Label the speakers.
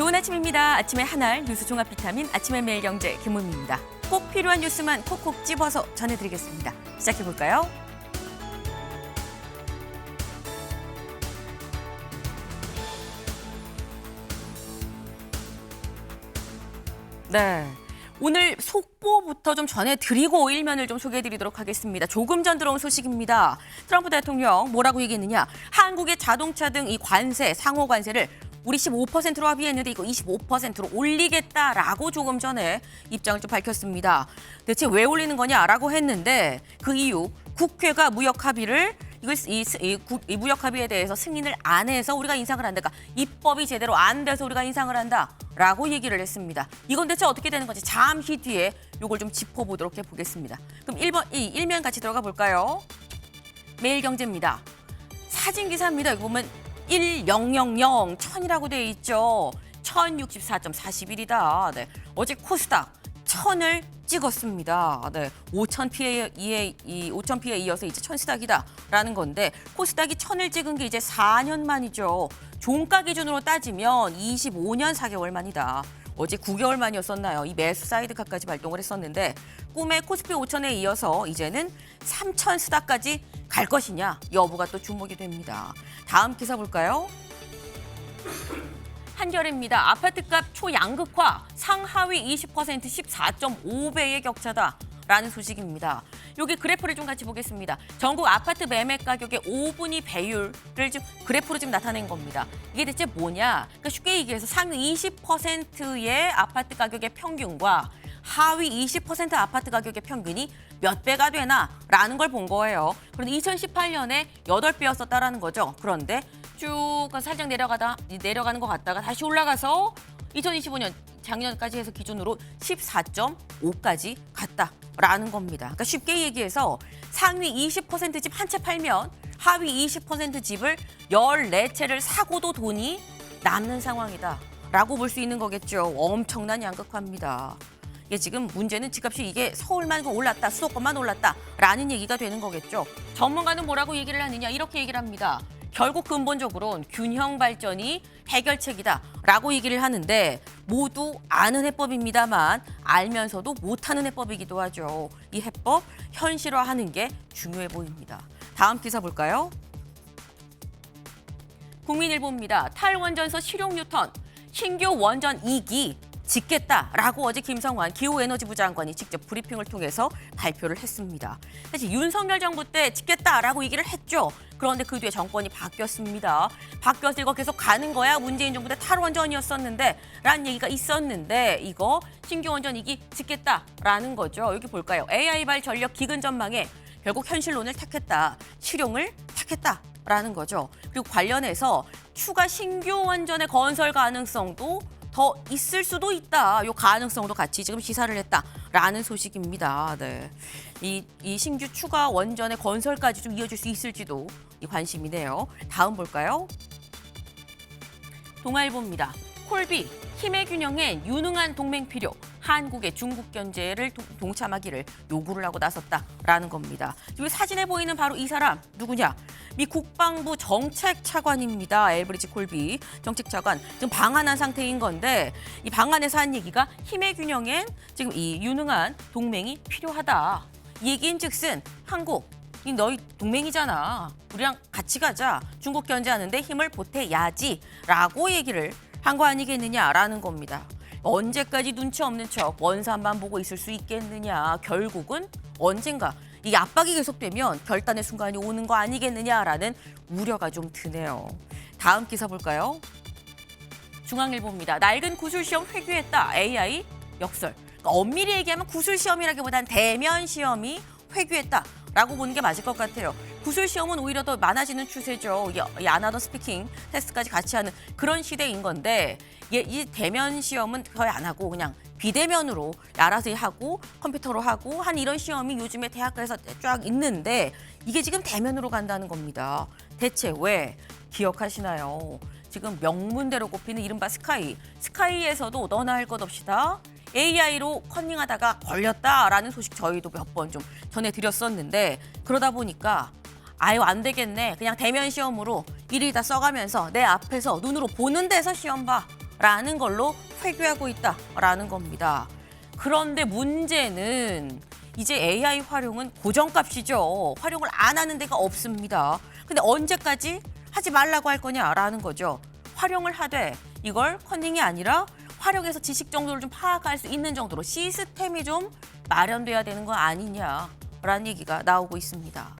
Speaker 1: 좋은 아침입니다. 아침의 한알 뉴스 종합 비타민 아침의 매일경제 김은미입니다. 꼭 필요한 뉴스만 콕콕 집어서 전해드리겠습니다. 시작해볼까요? 네. 오늘 속보부터 좀 전해드리고 일면을 좀 소개해드리도록 하겠습니다. 조금 전 들어온 소식입니다. 트럼프 대통령 뭐라고 얘기했느냐. 한국의 자동차 등 이 관세, 상호 관세를 우리 15%로 합의했는데 이거 25%로 올리겠다라고 조금 전에 입장을 좀 밝혔습니다. 대체 왜 올리는 거냐라고 했는데 그 이유 국회가 무역 합의를 이 무역 합의에 대해서 승인을 안 해서 우리가 인상을 한다. 그러니까 입법이 제대로 안 돼서 우리가 인상을 한다라고 얘기를 했습니다. 이건 대체 어떻게 되는 건지 잠시 뒤에 이걸 좀 짚어보도록 해보겠습니다. 그럼 일면 같이 들어가 볼까요? 매일경제입니다. 사진 기사입니다. 이거 보면 1000 1000이라고 되어 있죠. 1064.41이다. 네. 어제 코스닥 1000을 찍었습니다. 네. 5000피에 이어서 이제 1000스닥이다라는 건데 코스닥이 1000을 찍은 게 이제 4년 만이죠. 종가 기준으로 따지면 25년 4개월 만이다. 어제 9개월 만이었었나요? 이 매수 사이드카까지 발동을 했었는데 꿈의 코스피 5000에 이어서 이제는 3000 스닥까지 갈 것이냐 여부가 또 주목이 됩니다. 다음 기사 볼까요? 한겨레입니다. 아파트값 초양극화, 상하위 20% 14.5배의 격차다라는 소식입니다. 여기 그래프를 좀 같이 보겠습니다. 전국 아파트 매매 가격의 5분위 배율을 좀 그래프로 지금 나타낸 겁니다. 이게 대체 뭐냐? 그러니까 쉽게 얘기해서 상위 20%의 아파트 가격의 평균과 하위 20% 아파트 가격의 평균이 몇 배가 되나라는 걸 본 거예요. 그런데 2018년에 8배였었다라는 거죠. 그런데 쭉 살짝 내려가는 것 같다가 다시 올라가서 2025년 작년까지 해서 기준으로 14.5까지 갔다라는 겁니다. 그러니까 쉽게 얘기해서 상위 20% 집 한 채 팔면 하위 20% 집을 14채를 사고도 돈이 남는 상황이다라고 볼 수 있는 거겠죠. 엄청난 양극화입니다. 이게 지금 문제는 집값이 이게 서울만 올랐다, 수도권만 올랐다라는 얘기가 되는 거겠죠. 전문가는 뭐라고 얘기를 하느냐 이렇게 얘기를 합니다. 결국 근본적으로는 균형 발전이 해결책이다라고 얘기를 하는데 모두 아는 해법입니다만 알면서도 못하는 해법이기도 하죠. 이 해법 현실화하는 게 중요해 보입니다. 다음 기사 볼까요? 국민일보입니다. 탈원전소 실용 뉴턴, 신규 원전 2기 짓겠다라고 어제 김성환 기후에너지부 장관이 직접 브리핑을 통해서 발표를 했습니다. 사실 윤석열 정부 때 짓겠다라고 얘기를 했죠. 그런데 그 뒤에 정권이 바뀌었습니다. 바뀌어서 이거 계속 가는 거야. 문재인 정부 때 탈원전이었었는데 라는 얘기가 있었는데 이거 신규 원전 2기 짓겠다라는 거죠. 여기 볼까요? AI발 전력 기근 전망에 결국 현실론을 택했다. 실용을 택했다라는 거죠. 그리고 관련해서 추가 신규 원전의 건설 가능성도 더 있을 수도 있다. 요 가능성도 같이 지금 시사를 했다라는 소식입니다. 네. 이 신규 추가 원전의 건설까지 좀 이어질 수 있을지도 관심이네요. 다음 볼까요? 동아일보입니다. 콜비, 힘의 균형엔 유능한 동맹 필요. 한국의 중국 견제를 동참하기를 요구를 하고 나섰다라는 겁니다. 지금 사진에 보이는 바로 이 사람 누구냐? 미 국방부 정책차관입니다. 엘브리지 콜비 정책차관 지금 방한한 상태인 건데 이 방한에서 한 얘기가 힘의 균형엔 지금 이 유능한 동맹이 필요하다. 얘기인즉슨 한국 이 너희 동맹이잖아. 우리랑 같이 가자. 중국 견제하는데 힘을 보태야지라고 얘기를 한 거 아니겠느냐라는 겁니다. 언제까지 눈치 없는 척 원산만 보고 있을 수 있겠느냐. 결국은 언젠가 이 압박이 계속되면 결단의 순간이 오는 거 아니겠느냐라는 우려가 좀 드네요. 다음 기사 볼까요? 중앙일보입니다. 낡은 구술시험 회귀했다. AI 역설. 그러니까 엄밀히 얘기하면 구술시험이라기보단 대면 시험이 회귀했다라고 보는 게 맞을 것 같아요. 구술시험은 오히려 더 많아지는 추세죠. 이 아나더 스피킹 테스트까지 같이 하는 그런 시대인 건데 이 대면 시험은 거의 안 하고 그냥 비대면으로 알아서 하고 컴퓨터로 하고 한 이런 시험이 요즘에 대학가에서 쫙 있는데 이게 지금 대면으로 간다는 겁니다. 대체 왜 기억하시나요? 지금 명문대로 꼽히는 이른바 스카이. 스카이에서도 너나 할 것 없이다. AI로 컨닝하다가 걸렸다라는 소식 저희도 몇 번 좀 전해드렸었는데 그러다 보니까 아유 안 되겠네. 그냥 대면 시험으로 일일이 다 써가면서 내 앞에서 눈으로 보는 데서 시험 봐. 라는 걸로 회귀하고 있다라는 겁니다. 그런데 문제는 이제 AI 활용은 고정값이죠. 활용을 안 하는 데가 없습니다. 근데 언제까지 하지 말라고 할 거냐라는 거죠. 활용을 하되 이걸 컨닝이 아니라 활용해서 지식 정도를 좀 파악할 수 있는 정도로 시스템이 좀 마련돼야 되는 거 아니냐라는 얘기가 나오고 있습니다.